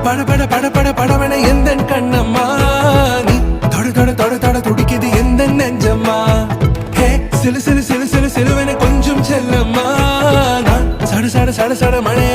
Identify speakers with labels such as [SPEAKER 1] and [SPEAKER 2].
[SPEAKER 1] பட பட பட பட படவன எந்த கண்ணம்மா நீ தொட தொட தொட தொட துடிக்குது எந்த நெஞ்சம்மா ஹே சிலு சிலு சிலு சிலு சிலுவன கொஞ்சம் செல்லம்மா நான் சட சட சட சட மழை